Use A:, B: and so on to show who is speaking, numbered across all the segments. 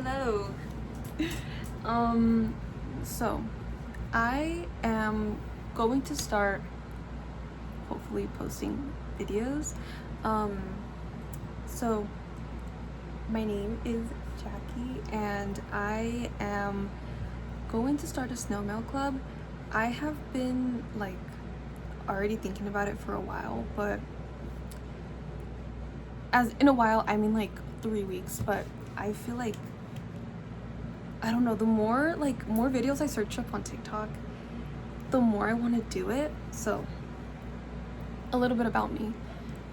A: Hello. So I am going to start hopefully posting videos. So my name is Jackie and I am going to start a Snail Mail club. I have been like already thinking about it for a while, but as in a while I mean like 3 weeks, but I feel like I don't know, the more videos I search up on TikTok, the more I want to do it. So a little bit about me.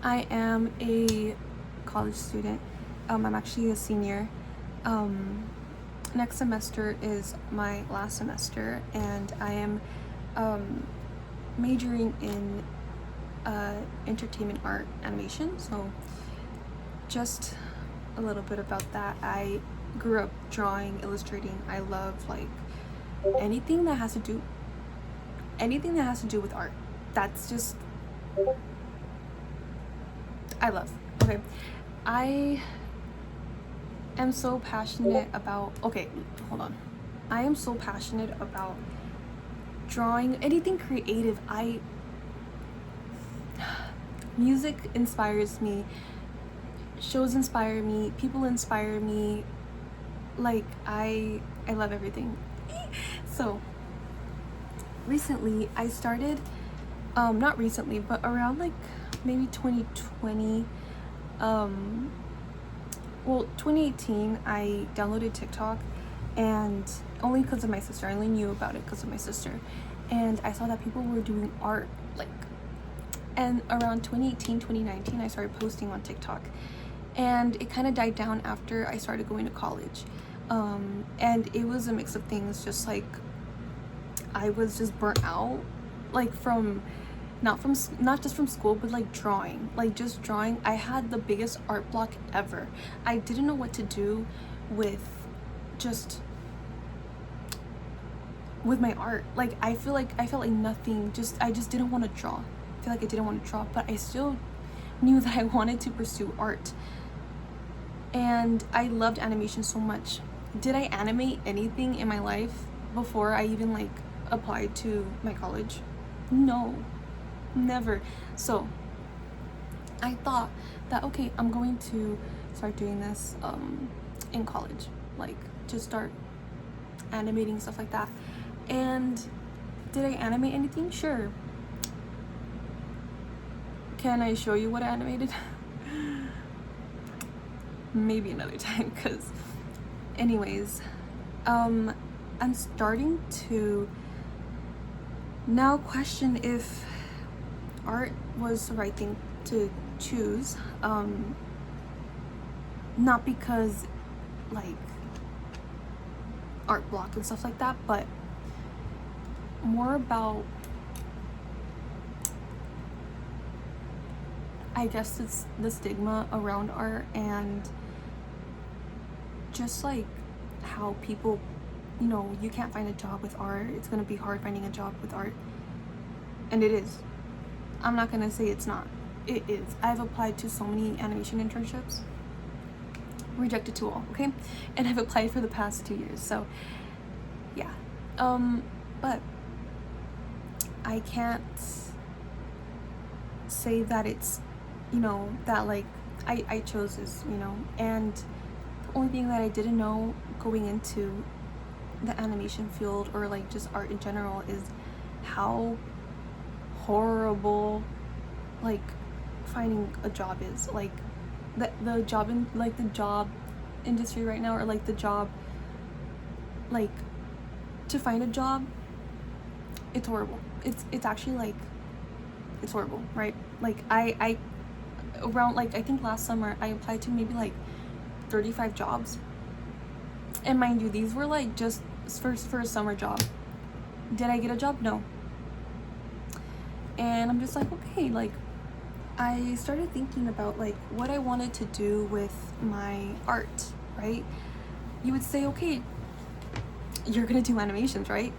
A: I am a college student. I'm actually a senior. Next semester is my last semester, and I am majoring in entertainment art animation. So just a little bit about that. I grew up drawing, illustrating. I love like anything that has to do with art. That's just I love. Okay. I am so passionate about I am so passionate about drawing, anything creative. Music inspires me, shows inspire me, people inspire me. Like I love everything. So recently I started not recently, but around like maybe 2020, 2018, I downloaded TikTok, and only because of my sister. I only knew about it because of my sister, and I saw that people were doing art and around 2018, 2019 I started posting on TikTok, and it kind of died down after I started going to college. And it was a mix of things, just like I was just burnt out, like not just from school, but like drawing, just drawing. I had the biggest art block ever. I didn't know what to do with my art. Like I felt like nothing, I just didn't want to draw. I feel like I didn't want to draw, but I still knew that I wanted to pursue art, and I loved animation so much. Did I animate anything in my life before I even like applied to my college? No, never. So I thought that, okay, I'm going to start doing this in college, like just start animating stuff like that. And did I animate anything? Sure. Can I show you what I animated? Maybe another time, because anyways, I'm starting to now question if art was the right thing to choose. Not because like art block and stuff like that, but more about, I guess it's the stigma around art, and just like how people, you can't find a job with art. It's gonna be hard finding a job with art, and it is. I'm not gonna say it's not. It is. I've applied to so many animation internships, rejected to all, okay? And I've applied for the past 2 years, so yeah. But I can't say that it's, that like I chose this, and the only thing that I didn't know going into the animation field, or like just art in general, is how horrible like finding a job is. Like the job in like the job industry right now, or like the job, like to find a job, it's horrible. It's actually like it's horrible, right? Like I around, like, I think last summer I applied to maybe like 35 jobs, and mind you, these were like just for a summer job. Did I get a job? No. And I'm just like, okay, like I started thinking about like what I wanted to do with my art, right? You would say, okay, you're gonna do animations, right?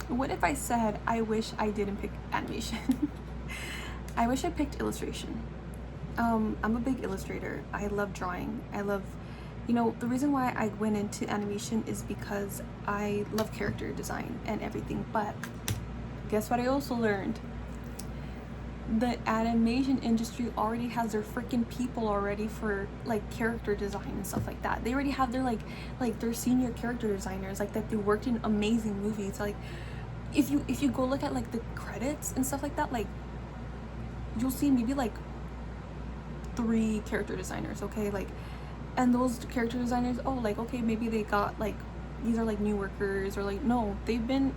A: What if I said I wish I didn't pick animation? I wish I picked illustration. I'm a big illustrator. I love drawing. I love, you know, the reason why I went into animation is because I love character design and everything. But guess what I also learned? The animation industry already has their freaking people already for like character design and stuff like that. They already have their like their senior character designers, like that they worked in amazing movies. Like if you go look at like the credits and stuff like that, like you'll see maybe like 3 character designers, okay? Like, and those character designers, oh, like, okay, maybe they got like, these are like new workers, or like, no, they've been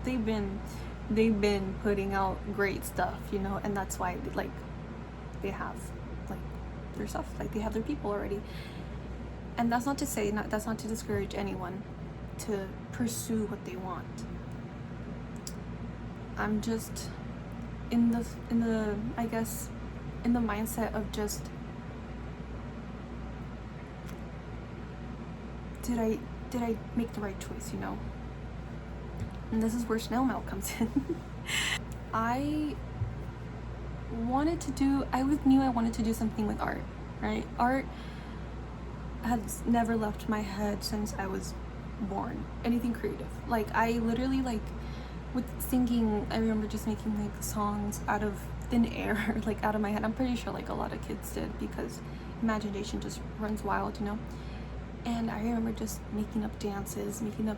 A: putting out great stuff, you know, and that's why like they have like their stuff, like they have their people already. And that's not to say, that's not to discourage anyone to pursue what they want. I'm just in the I guess in the mindset of just, did I make the right choice, you know? And this is where Snail Mail comes in. I knew I wanted to do something with art, right? Art has never left my head since I was born. Anything creative. Like, I literally, like, with singing, I remember just making like songs out of thin air, like out of my head. I'm pretty sure like a lot of kids did, because imagination just runs wild, you know? And I remember just making up dances, making up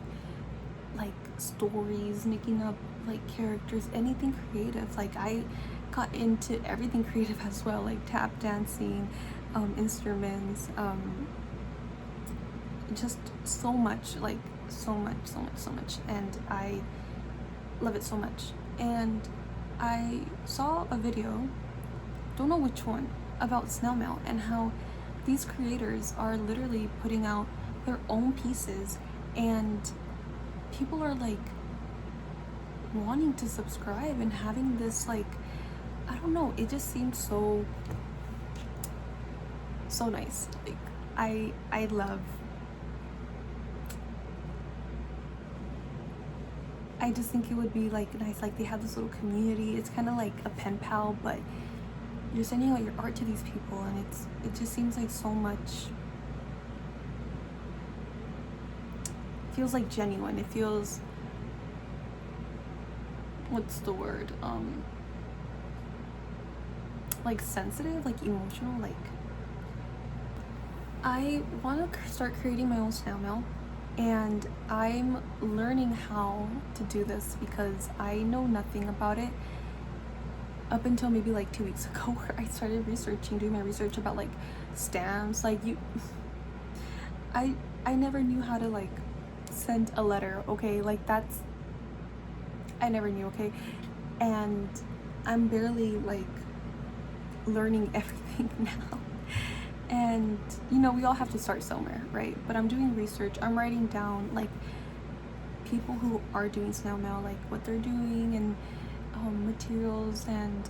A: like stories, making up like characters, anything creative. Like, I got into everything creative as well, like tap dancing, instruments, just so much, like so much, and I love it so much. And I saw a video, don't know which one, about Snail Mail and how these creators are literally putting out their own pieces, and people are like wanting to subscribe and having this, like, I don't know, it just seems so nice. Like, I love, I just think it would be like nice, like they have this little community. It's kind of like a pen pal, but you're sending out your art to these people, and it just seems like so much, feels like genuine. It feels, what's the word, like sensitive, like emotional. Like, I want to start creating my own Snail Mail, and I'm learning how to do this because I know nothing about it up until maybe like 2 weeks ago, where I started doing my research about like stamps. Like, I never knew how to like send a letter, okay? Like, I never knew, okay? And I'm barely like learning everything now. And you know, we all have to start somewhere, right? But I'm doing research. I'm writing down like people who are doing Snail Mail, like what they're doing, and materials, and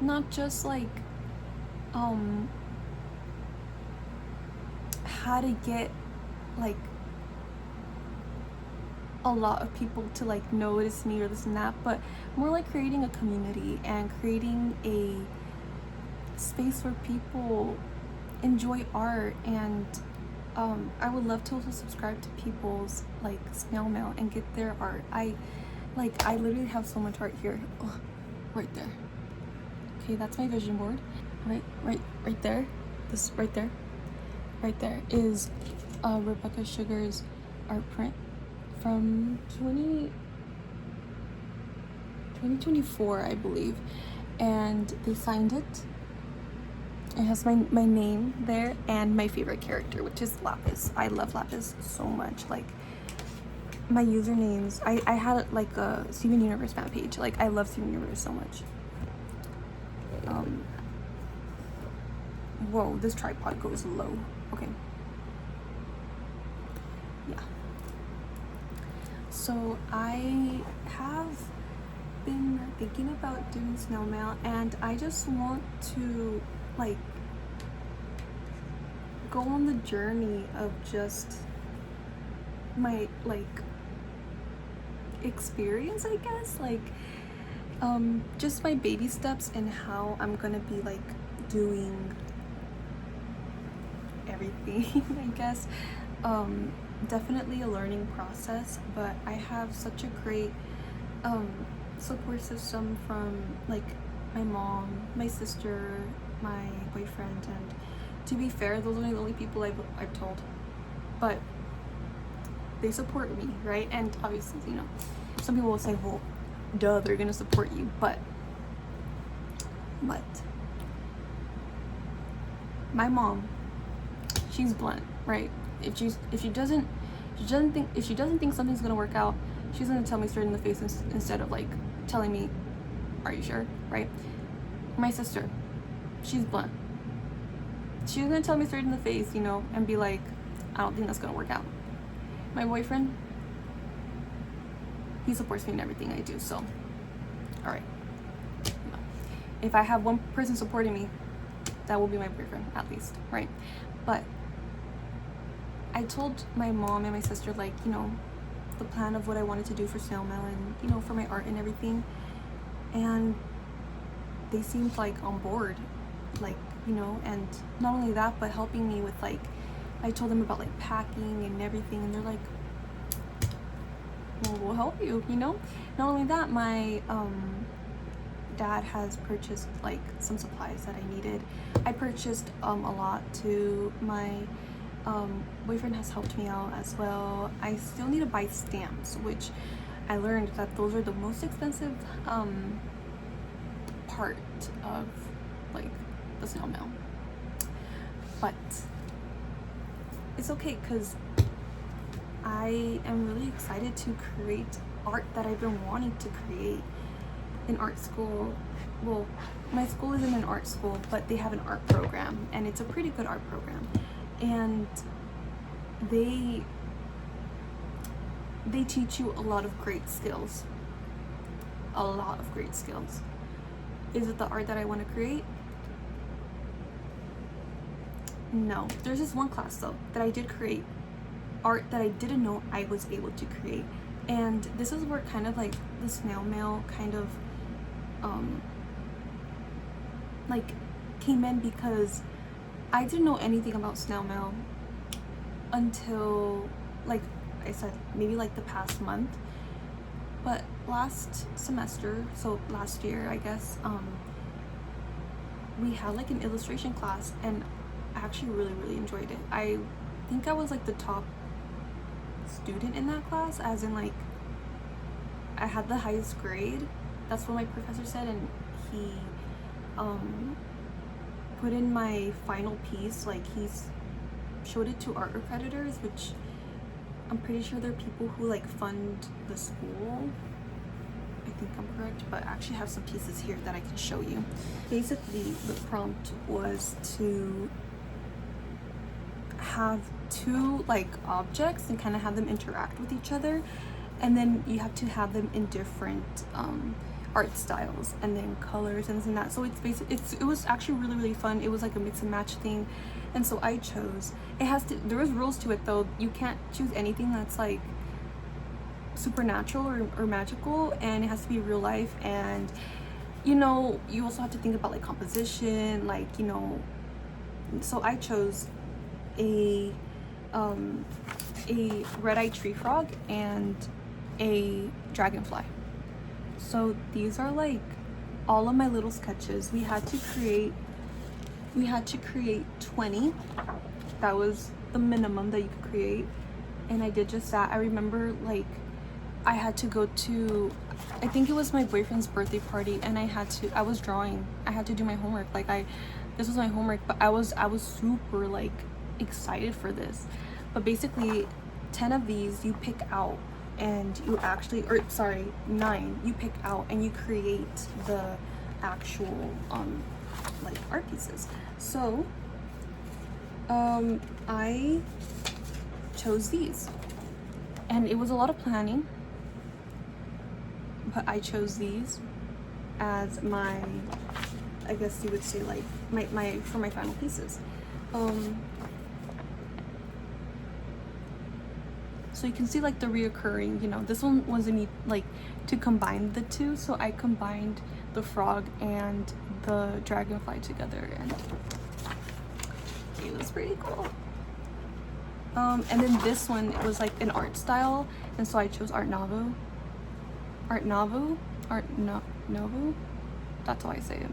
A: not just like how to get like a lot of people to like notice me or this and that, but more like creating a community and creating a space where people enjoy art. And I would love to also subscribe to people's like Snail Mail and get their art. I literally have so much art here. Oh, right there. Okay, that's my vision board. Right there. This right there is Rebecca Sugar's art print from 2024, I believe, and they signed it. It has my name there and my favorite character, which is Lapis. I love Lapis so much. Like, my usernames, I had like a Steven Universe fan page. Like, I love Steven Universe so much. Whoa, this tripod goes low. Okay. Yeah. So I have been thinking about doing Snail Mail, and I just want to like go on the journey of just my like experience, I guess, like just my baby steps and how I'm gonna be like doing everything, I guess. Definitely a learning process, but I have such a great support system from like my mom, my sister, my boyfriend, and to be fair, those are the only people I've told, but they support me, right? And obviously, you know, some people will say, well, duh, they're gonna support you, but my mom, she's blunt, right? If she doesn't think something's gonna work out, she's gonna tell me straight in the face instead of like telling me, are you sure, right? My sister, she's blunt. She's gonna tell me straight in the face, you know, and be like, I don't think that's gonna work out. My boyfriend, he supports me in everything I do, so all right. If I have one person supporting me, that will be my boyfriend, at least, right? But I told my mom and my sister, like, you know, the plan of what I wanted to do for Snail Mail and, you know, for my art and everything, and they seemed like on board, like, you know, and not only that, but helping me with, like, I told them about like packing and everything, and they're like, well, we'll help you, you know. Not only that, my dad has purchased like some supplies that I needed. I purchased a lot too. My boyfriend has helped me out as well. I still need to buy stamps, which I learned that those are the most expensive part of like the Snail Mail, but it's okay because I am really excited to create art that I've been wanting to create in art school. Well, my school isn't an art school, but they have an art program, and it's a pretty good art program, and they teach you a lot of great skills. Is it the art that I want to create? No. There's this one class though that I did create art that I didn't know I was able to create, and this is where kind of like the Snail Mail kind of like came in, because I didn't know anything about Snail Mail until, like I said, maybe like the past month. But last semester, so last year I guess, we had like an illustration class, and I actually really enjoyed it. I think I was like the top student in that class, as in like I had the highest grade. That's what my professor said, and he put in my final piece, like he's showed it to art accreditors, which I'm pretty sure they're people who like fund the school. I think I'm correct, but I actually have some pieces here that I can show you. Basically, the prompt was to have two like objects and kind of have them interact with each other, and then you have to have them in different art styles and then colors and this and that. So it's basically, it was actually really fun. It was like a mix and match thing, and so I chose, there was rules to it though. You can't choose anything that's like supernatural or magical, and it has to be real life, and you know, you also have to think about like composition, like, you know. So I chose a red-eyed tree frog and a dragonfly. So these are like all of my little sketches. We had to create 20. That was the minimum that you could create, and I did just that. I remember like I had to go to, I think it was my boyfriend's birthday party, and I was drawing. I had to do my homework. Like this was my homework, but I was super like excited for this. But basically 10 of these you pick out, and you actually, or sorry, 9 you pick out, and you create the actual like art pieces. So I chose these, and it was a lot of planning, but I chose these as my, I guess you would say, like my for my final pieces. So you can see like the reoccurring, you know, this one wasn't like to combine the two, so I combined the frog and the dragonfly together, and it was pretty cool. And then this one, it was like an art style, and so I chose Art Nouveau. That's how I say it.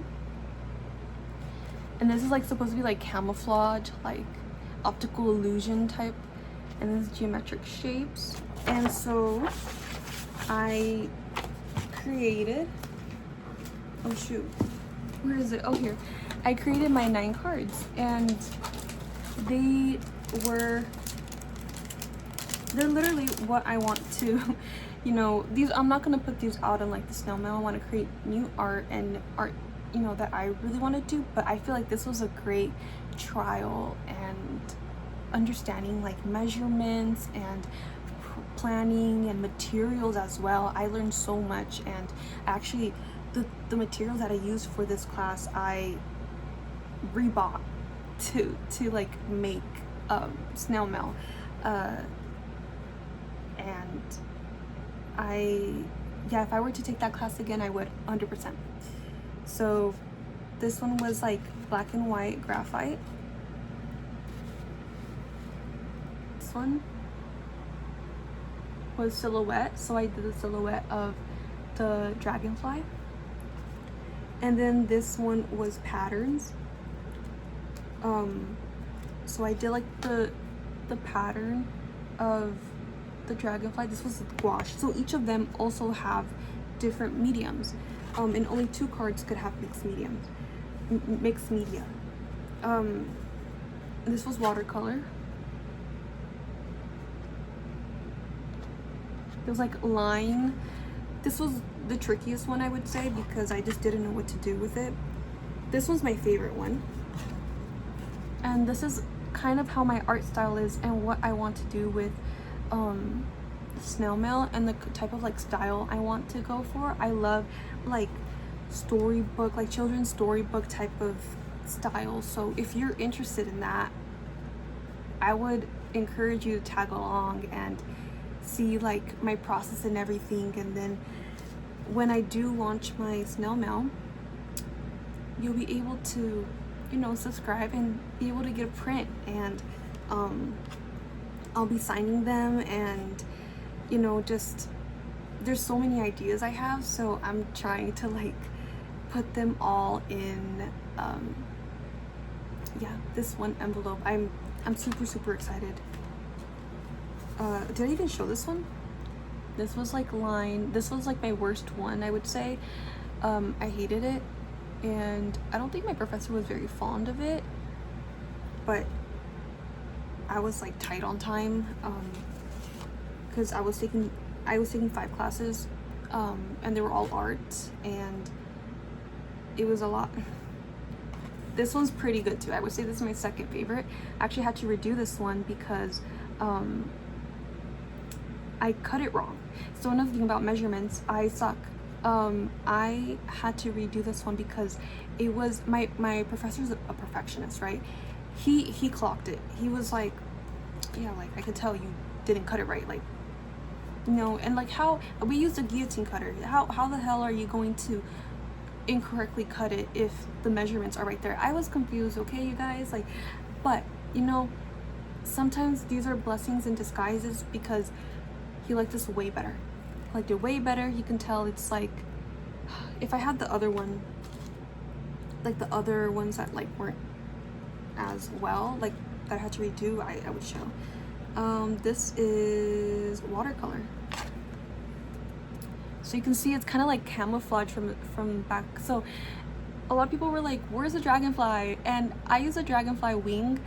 A: And this is like supposed to be like camouflage, like optical illusion type, and this is geometric shapes. And so I created, oh shoot, where is it? Oh, here. I created my 9 cards, and they're literally what I want to, you know, these, I'm not gonna put these out in like the snail mail. I want to create new art and art, you know, that I really want to do, but I feel like this was a great trial and understanding like measurements and planning and materials as well. I learned so much, and actually the materials that I used for this class I rebought to like make snail mail, and yeah, if I were to take that class again, I would 100%. So this one was like black and white graphite. This one was silhouette, so I did the silhouette of the dragonfly. And then this one was patterns. So I did like the pattern of the dragonfly. This was gouache, so each of them also have different mediums, and only 2 cards could have mixed media. This was watercolor. It was like line. This was the trickiest one, I would say, because I just didn't know what to do with it. This one's my favorite one, and this is kind of how my art style is and what I want to do with snail mail and the type of like style I want to go for. I love like storybook, like children's storybook type of style. So if you're interested in that, I would encourage you to tag along and see like my process and everything. And then when I do launch my snail mail, you'll be able to, you know, subscribe and be able to get a print, and I'll be signing them, and you know, just there's so many ideas I have, so I'm trying to like put them all in yeah, this one envelope. I'm super excited. Did I even show this one? This was like this was like my worst one, I would say. I hated it, and I don't think my professor was very fond of it, but I was like tight on time, because I was taking 5 classes, and they were all art, and it was a lot. This one's pretty good too. I would say this is my second favorite. I actually had to redo this one because I cut it wrong. So another thing about measurements, I suck. I had to redo this one because it was my professor's a perfectionist, right? He clocked it. He was like, yeah, like I could tell you didn't cut it right, like, you know. And like, how we used a guillotine cutter, how the hell are you going to incorrectly cut it if the measurements are right there? I was confused, okay, you guys, like, but you know, sometimes these are blessings in disguises, because he liked this way better. Liked it way better. You can tell it's like, if I had the other one, like the other ones that like weren't as well, like that I had to redo, I would show. This is watercolor. So you can see it's kind of like camouflage from back. So a lot of people were like, where's the dragonfly? And I use a dragonfly wing,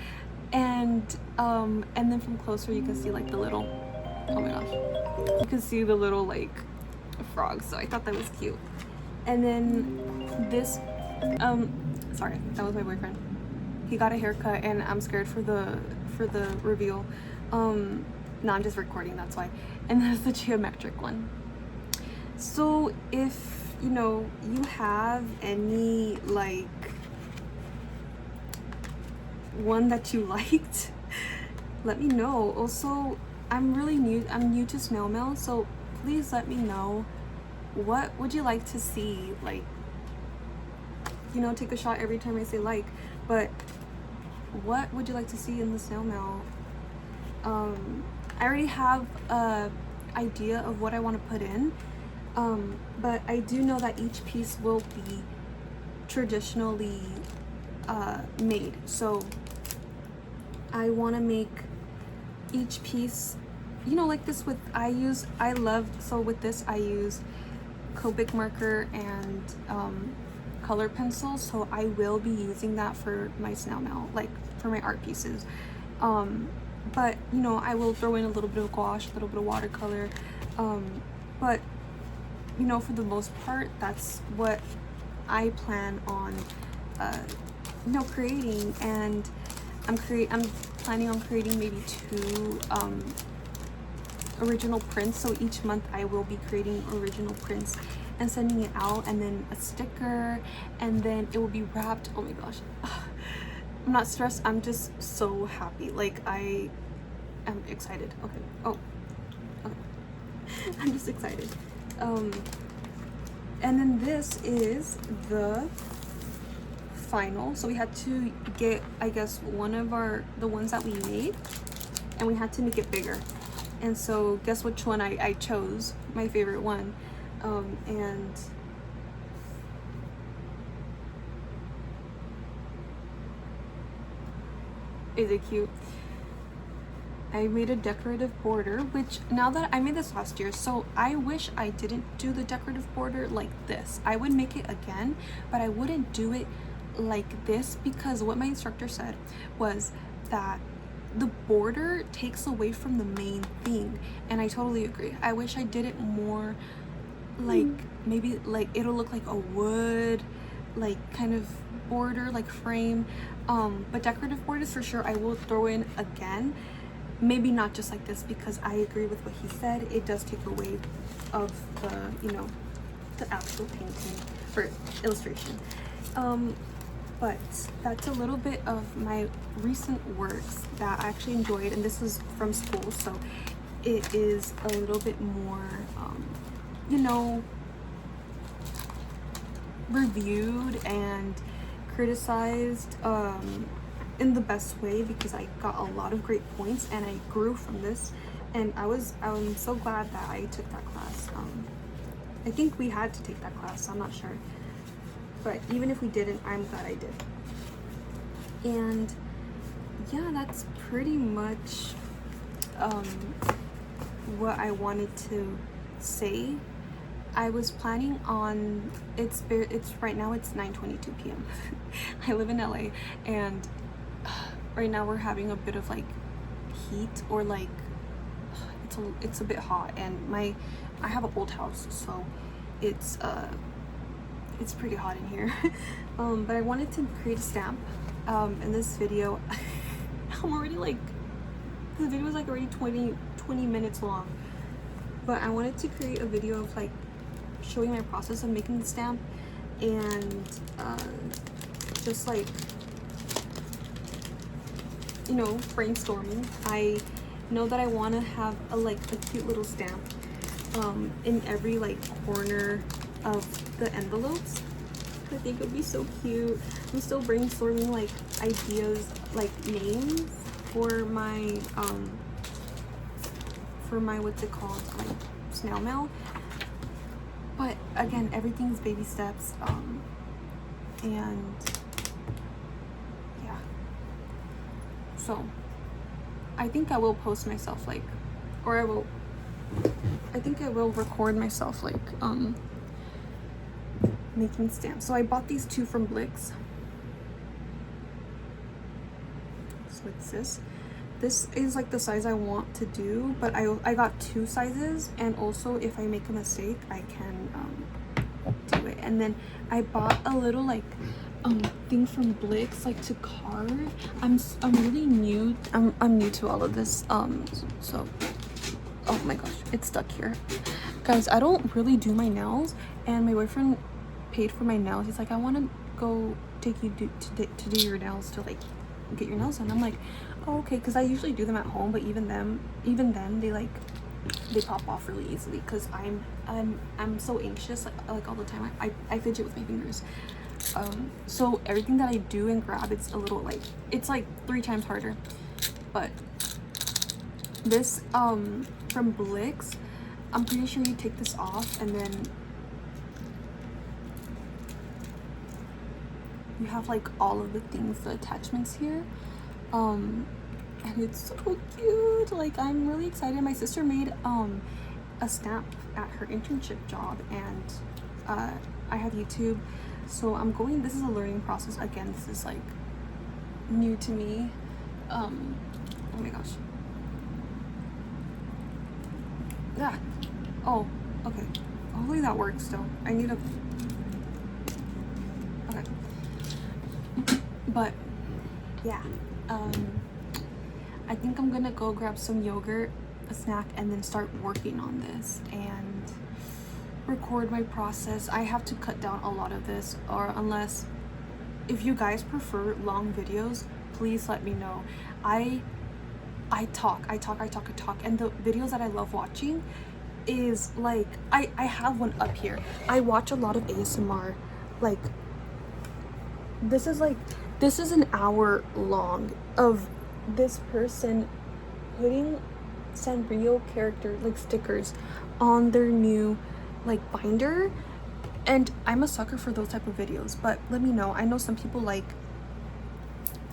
A: and then from closer you can see like the little, oh my gosh, you can see the little like frogs. So I thought that was cute. And then this, sorry, that was my boyfriend. He got a haircut, and I'm scared for the reveal. No, I'm just recording, that's why. And there's the geometric one. So if you know you have any like one that you liked, let me know. Also, I'm new to snail mail, so please let me know what would you like to see? Like, you know, take a shot every time I say like, but what would you like to see in the snail mail? I already have a idea of what I want to put in, but I do know that each piece will be traditionally made. So I want to make each piece, you know, like this with so with this I use Copic marker and color pencils, so I will be using that for my snail mail, like for my art pieces. But you know, I will throw in a little bit of gouache, a little bit of watercolor, but you know, for the most part, that's what I plan on you know, creating. And I'm planning on creating maybe 2 original prints. So each month I will be creating original prints and sending it out, and then a sticker, and then it will be wrapped. Oh my gosh. I'm not stressed, I'm just so happy. Like, I am excited. Okay. Oh, okay. I'm just excited. And then this is the final. So we had to get, I guess, one of the ones that we made, and we had to make it bigger. And so guess which one I chose, my favorite one. And is it cute? I made a decorative border, which now that I made this last year, so I wish I didn't do the decorative border like this. I would make it again, but I wouldn't do it like this, because what my instructor said was that the border takes away from the main thing, and I totally agree. I wish I did it more like maybe like it'll look like a wood like kind of border, like frame. But decorative borders for sure I will throw in again, maybe not just like this, because I agree with what he said, it does take away of the, you know, the actual painting or illustration. But that's a little bit of my recent works that I actually enjoyed, and this is from school, so it is a little bit more you know, reviewed and criticized in the best way, because I got a lot of great points and I grew from this, and I'm so glad that I took that class. I think we had to take that class, I'm not sure, but even if we didn't, I'm glad I did. And yeah, that's pretty much what I wanted to say. I was planning on, it's right now it's 9:22 p.m. I live in LA, and right now we're having a bit of like heat, or like it's a bit hot, and I have an old house, so it's pretty hot in here. But I wanted to create a stamp in this video. I'm already like, the video is like already 20 minutes long, but I wanted to create a video of like showing my process of making the stamp, and just like, you know, brainstorming. I know that I want to have a cute little stamp in every like corner of the envelopes. I think it would be so cute. I'm still brainstorming like ideas, like names for my what's it called, like snail mail. But again, everything's baby steps, and yeah. So I think I will post myself like, or I think I will record myself like making stamps. So I bought these 2 from Blix. So it's this is like the size I want to do, but I got 2 sizes, and also if I make a mistake I can do it. And then I bought a little like thing from Blix, like to carve. I'm really new. I'm new to all of this. So oh my gosh, it's stuck here, guys. I don't really do my nails, and my boyfriend paid for my nails. He's like, I want to go take you to do your nails, to like get your nails done. I'm like, oh, okay, because I usually do them at home, but even then they like they pop off really easily because I'm so anxious like all the time. I fidget with my fingers. So everything that I do and grab, it's a little like, it's like 3 times harder. But this from Blix, I'm pretty sure you take this off and then you have like all of the things, the attachments here. And it's so cute. Like, I'm really excited. My sister made a stamp at her internship job, and I have YouTube, so I'm going, this is a learning process. Again, this is like new to me. Oh my gosh. Yeah. Oh, okay. Hopefully that works still. I need a, okay. But yeah, I think I'm gonna go grab some yogurt, a snack, and then start working on this and record my process. I have to cut down a lot of this, or unless, if you guys prefer long videos, please let me know. I talk, and the videos that I love watching is like, I have one up here. I watch a lot of ASMR. Like, this is an hour long of this person putting Sanrio character like stickers on their new like binder, and I'm a sucker for those type of videos. But let me know. I know some people like,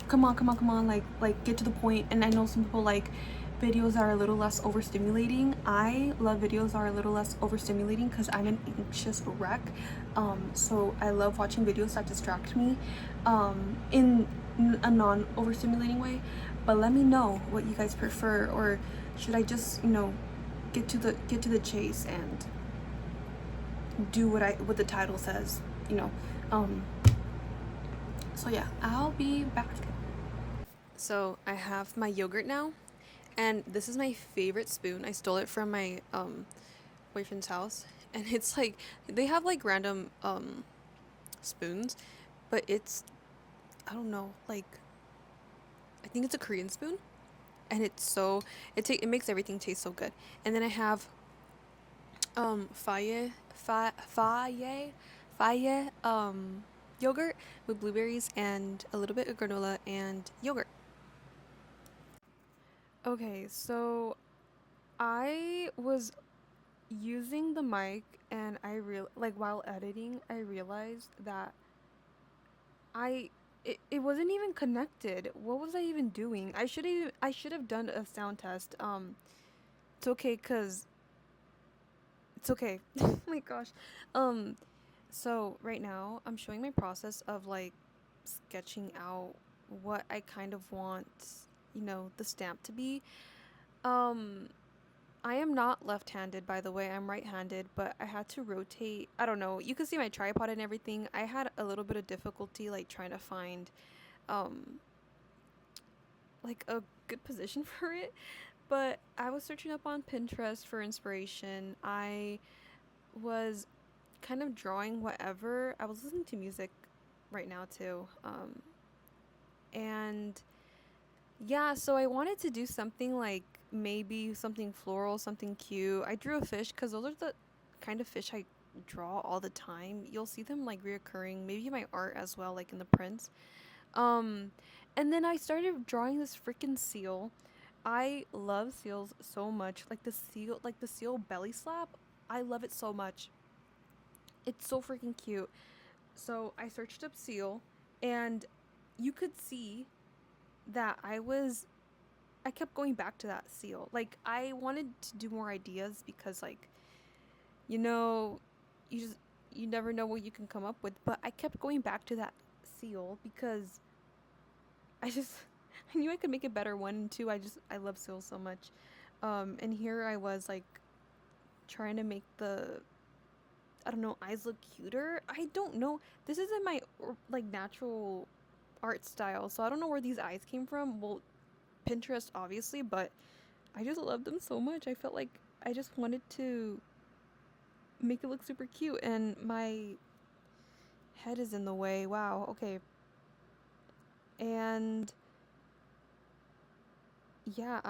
A: come on, like get to the point, and I know some people like videos that are a little less overstimulating. I love videos that are a little less overstimulating because I'm an anxious wreck. So I love watching videos that distract me in a non-overstimulating way. But let me know what you guys prefer, or should I just, you know, get to the chase and do what the title says, you know. So yeah, I'll be back. So I have my yogurt now, and this is my favorite spoon. I stole it from my boyfriend's house, and it's like, they have like random spoons, but it's, I don't know, like, I think it's a Korean spoon, and it's so, it makes everything taste so good. And then I have faye yogurt with blueberries and a little bit of granola and yogurt. Okay, so I was using the mic, and like while editing, I realized that it wasn't even connected. What was I even doing? I should have done a sound test. It's okay, cuz it's okay. Oh my gosh. Um so right now I'm showing my process of like sketching out what I kind of want, you know, the stamp to be. Um I am not left-handed, by the way. I'm right-handed, but I had to rotate. I don't know. You can see my tripod and everything. I had a little bit of difficulty like trying to find um like a good position for it. But I was searching up on Pinterest for inspiration. I was kind of drawing whatever. I was listening to music right now too. And yeah, so I wanted to do something like maybe something floral, something cute. I drew a fish because those are the kind of fish I draw all the time. You'll see them like reoccurring, maybe in my art as well, like in the prints. Um, and then I started drawing this freaking seal. I love seals so much. Like the seal belly slap. I love it so much. It's so freaking cute. So I searched up seal, and you could see that I kept going back to that seal. Like, I wanted to do more ideas because, like, you know, you just, you never know what you can come up with. But I kept going back to that seal because I just, I knew I could make a better one. And two, I love seals so much. And here I was, like, trying to make I don't know, eyes look cuter. I don't know. This isn't my, like, natural art style. So I don't know where these eyes came from. Well, Pinterest, obviously, but I just love them so much. I felt like I just wanted to make it look super cute, and my head is in the way. Wow, okay. And yeah,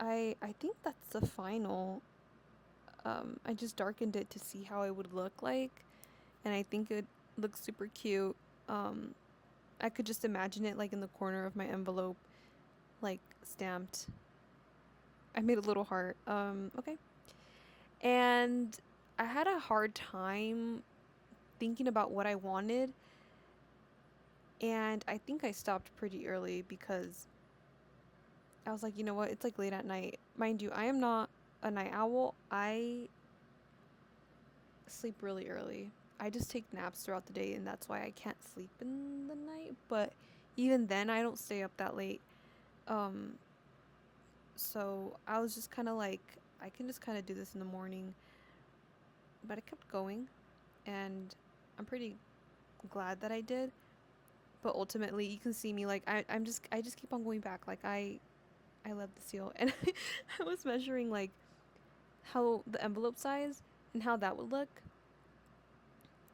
A: I think that's the final. I just darkened it to see how it would look like, and I think it looks super cute. Um, I could just imagine it like in the corner of my envelope, like stamped. I made a little heart. Okay. And I had a hard time thinking about what I wanted, and I think I stopped pretty early because I was like, you know what? It's like late at night. Mind you, I am not a night owl. I sleep really early. I just take naps throughout the day, and that's why I can't sleep in the night. But even then, I don't stay up that late. Um, so I was just kind of like, I can just kind of do this in the morning. But I kept going, and I'm pretty glad that I did. But ultimately, you can see me like I just keep on going back. Like I love the seal, and I was measuring like how the envelope size and how that would look.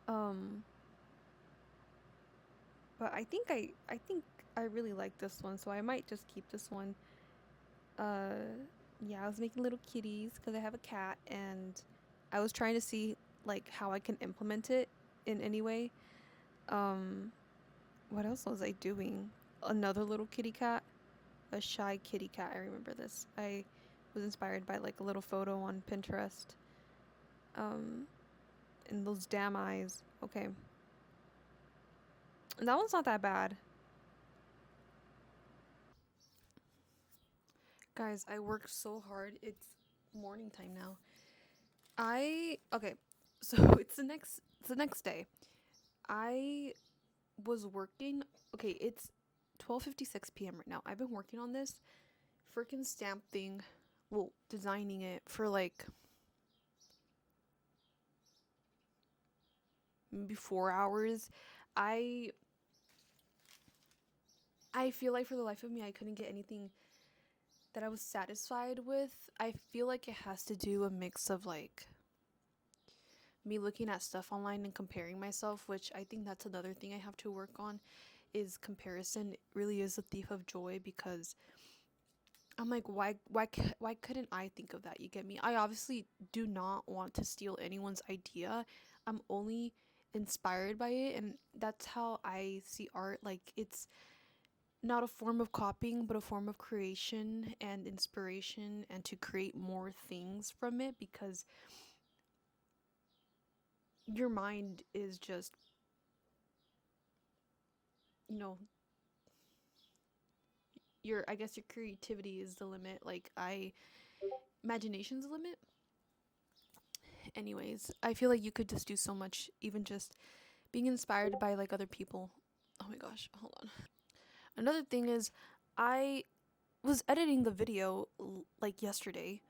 A: Um, but I think I really like this one, so I might just keep this one. Uh, yeah, I was making little kitties because I have a cat, and I was trying to see like how I can implement it in any way. Um, what else was I doing? Another little kitty cat, a shy kitty cat. I remember this. I was inspired by like a little photo on Pinterest. Um, and those damn eyes. Okay, and that one's not that bad. Guys, I worked so hard. It's morning time now. I okay, so it's the next day. I was working. Okay, it's 12:56 p.m. right now. I've been working on this freaking stamp thing, well, designing it for like maybe 4 hours. I I feel like for the life of me, I couldn't get anything that I was satisfied with. I feel like it has to do a mix of like me looking at stuff online and comparing myself, which I think that's another thing I have to work on, is comparison. It really is a thief of joy because I'm like, why couldn't I think of that? You get me? I obviously do not want to steal anyone's idea. I'm only inspired by it, and that's how I see art. Like, it's not a form of copying, but a form of creation and inspiration, and to create more things from it, because your mind is just, you know, your, I guess your creativity is the limit. Like, I imagination's the limit. Anyways, I feel like you could just do so much, even just being inspired by like other people. Oh my gosh, hold on. Another thing is, I was editing the video like yesterday.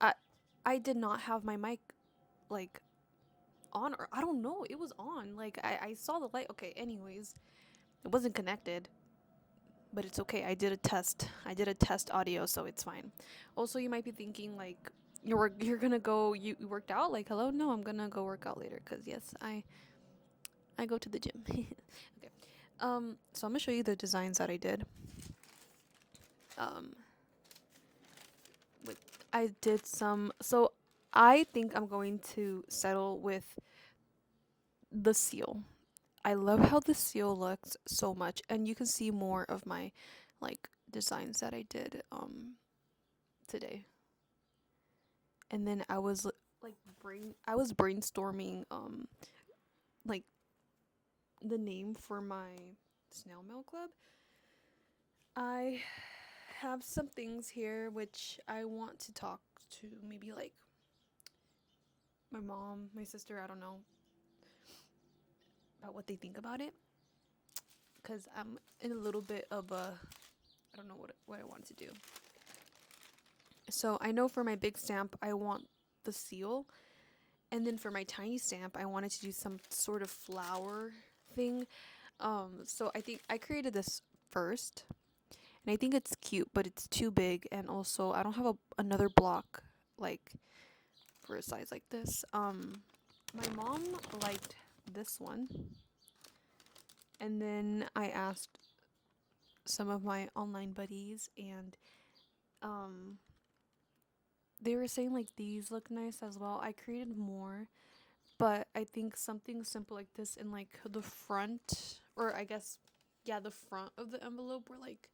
A: I I did not have my mic like on, or I don't know, it was on. Like I saw the light. Okay, anyways, it wasn't connected, but it's okay. I did a test audio, so it's fine. Also, you might be thinking like you're gonna go, you worked out, like hello. No, I'm gonna go work out later because yes, I go to the gym. Okay. So I'm gonna show you the designs that I did. Um, with I did some. So I think I'm going to settle with the seal. I love how the seal looks so much, and you can see more of my like designs that I did today. And then I was brainstorming like the name for my snail mail club. I have some things here which I want to talk to maybe like my mom, my sister, I don't know, about what they think about it, cuz I'm in a little bit of a, I don't know what I want to do. So, I know for my big stamp I want the seal, and then for my tiny stamp I wanted to do some sort of flower thing. So I think I created this first, and I think it's cute, but it's too big, and also I don't have another block like for a size like this. My mom liked this one, and then I asked some of my online buddies, and
B: They were saying like these look nice as well. I created more, but I think something simple like this in like the front, or I guess, yeah, the front of the envelope where like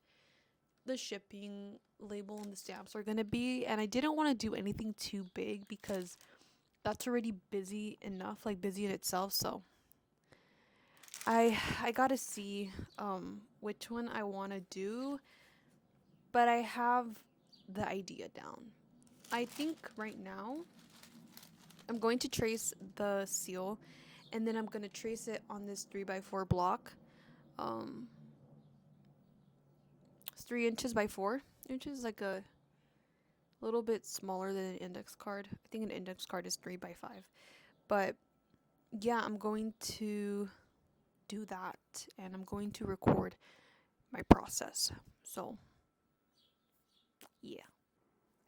B: the shipping label and the stamps are gonna be. And I didn't want to do anything too big because that's already busy enough, like busy in itself. So I gotta see which one I want to do, but I have the idea down. I think right now I'm going to trace the seal, and then I'm going to trace it on this 3x4 block. It's 3 inches by 4 inches, like a little bit smaller than an index card. I think an index card is 3x5. But yeah, I'm going to do that, and I'm going to record my process. So yeah.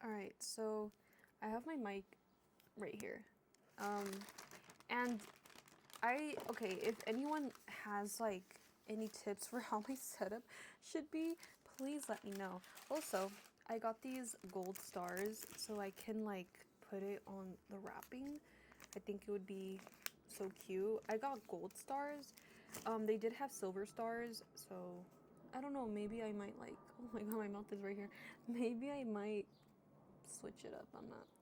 B: All right, so I have my mic right here. And okay, if anyone has like any tips for how my setup should be, please let me know. Also, I got these gold stars so I can like put it on the wrapping. I think it would be so cute. I got gold stars. They did have silver stars, so I don't know, maybe I might like, oh my god, my mouth is right here. Maybe I might switch it up.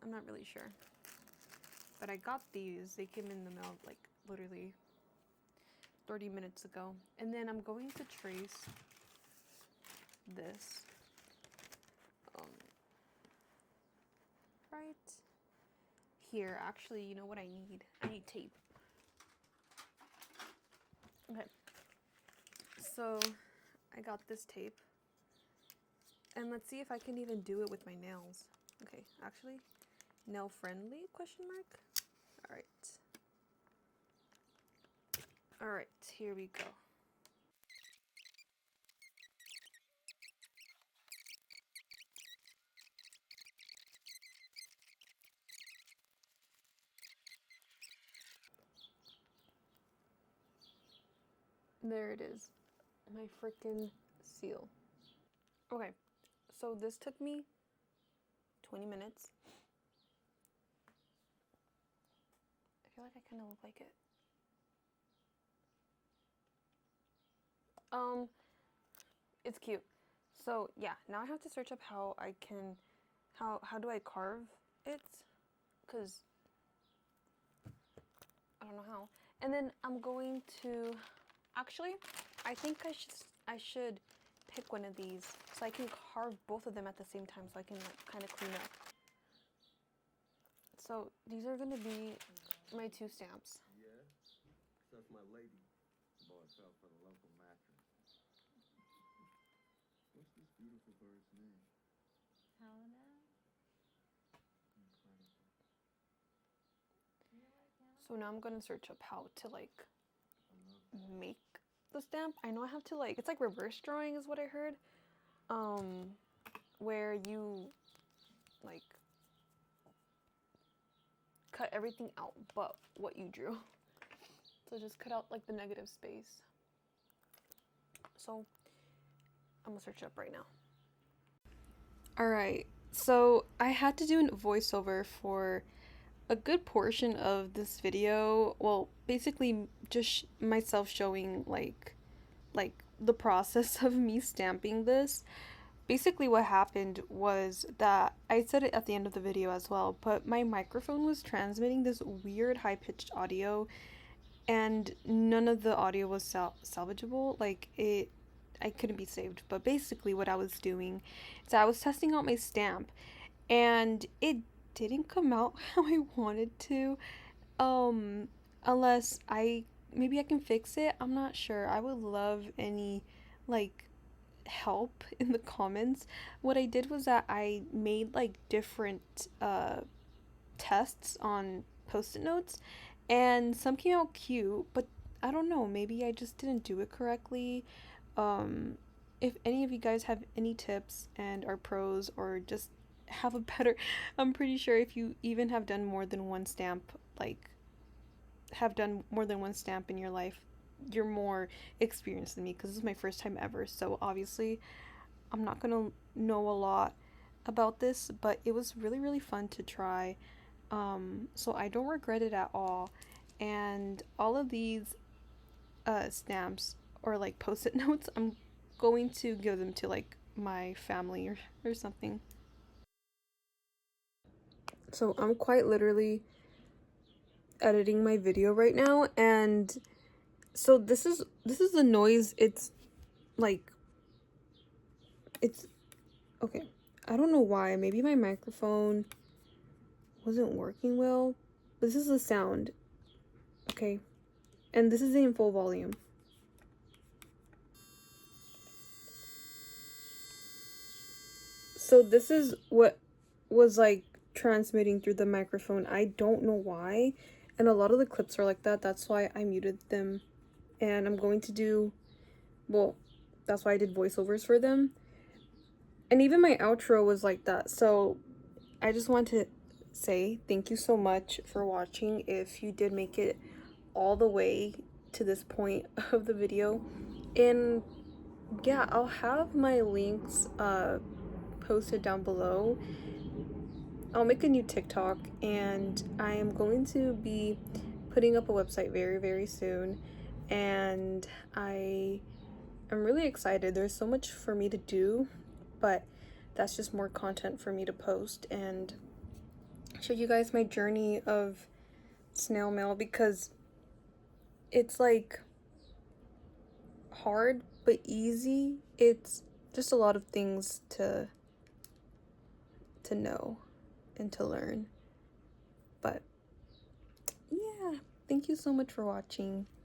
B: I'm not really sure. But I got these. They came in the mail like literally 30 minutes ago. And then I'm going to trace this um, right here. Actually, you know what I need? I need tape. Okay. So I got this tape. And let's see if I can even do it with my nails. Okay, actually, nail friendly question mark? All right. All right, here we go. There it is. My freaking seal. Okay, so this took me 20 minutes. I feel like I kind of look like it. It's cute. So yeah, now I have to search up how I can, how do I carve it? Cause I don't know how. And then I'm going to, actually, I think I should pick one of these so I can carve both of them at the same time so I can like kind of clean up. So these are gonna be my 2 stamps.
C: Yeah, that's my lady. Boy fell for the local mattress. What's this beautiful bird's name?
D: Helena?
C: Incredible.
B: So now I'm gonna search up how to like make the stamp. I know I have to like, it's like reverse drawing is what I heard. Where you like cut everything out but what you drew. So just cut out like the negative space. So I'm gonna search it up right now. Alright, so I had to do a voiceover for a good portion of this video. Well, basically just myself showing like the process of me stamping this. Basically what happened was that I said it at the end of the video as well, but my microphone was transmitting this weird high-pitched audio and none of the audio was salvageable. Like I couldn't be saved. But basically what I was doing is I was testing out my stamp and it didn't come out how I wanted to. Unless maybe I can fix it. I'm not sure. I would love any like help in the comments. What I did was that I made like different tests on post-it notes and some came out cute, but I don't know, maybe I just didn't do it correctly. If any of you guys have any tips and are pros or just have a better, I'm pretty sure if you even have done more than one stamp, like have done more than one stamp in your life, you're more experienced than me because this is my first time ever. So obviously I'm not gonna know a lot.
A: about this, but it was really, really fun to try. So I don't regret it at all. And all of these stamps or like post-it notes, I'm going to give them to like my family or something. So I'm quite literally editing my video right now, and so this is the noise. It's like, it's okay. I don't know why. Maybe my microphone wasn't working well. This is the sound. Okay. And this is in full volume. So this is what was like transmitting through the microphone. I don't know why. And a lot of the clips are like that. That's why I muted them. And I'm going to do, well, that's why I did voiceovers for them. And even my outro was like that. So I just want to say thank you so much for watching. If you did make it all the way to this point of the video. And yeah, I'll have my links posted down below. I'll make a new TikTok, and I am going to be putting up a website very, very soon. And I am really excited. There's so much for me to do, but that's just more content for me to post and show you guys my journey of snail mail, because it's like hard but easy. It's just a lot of things to know and to learn. But yeah, thank you so much for watching.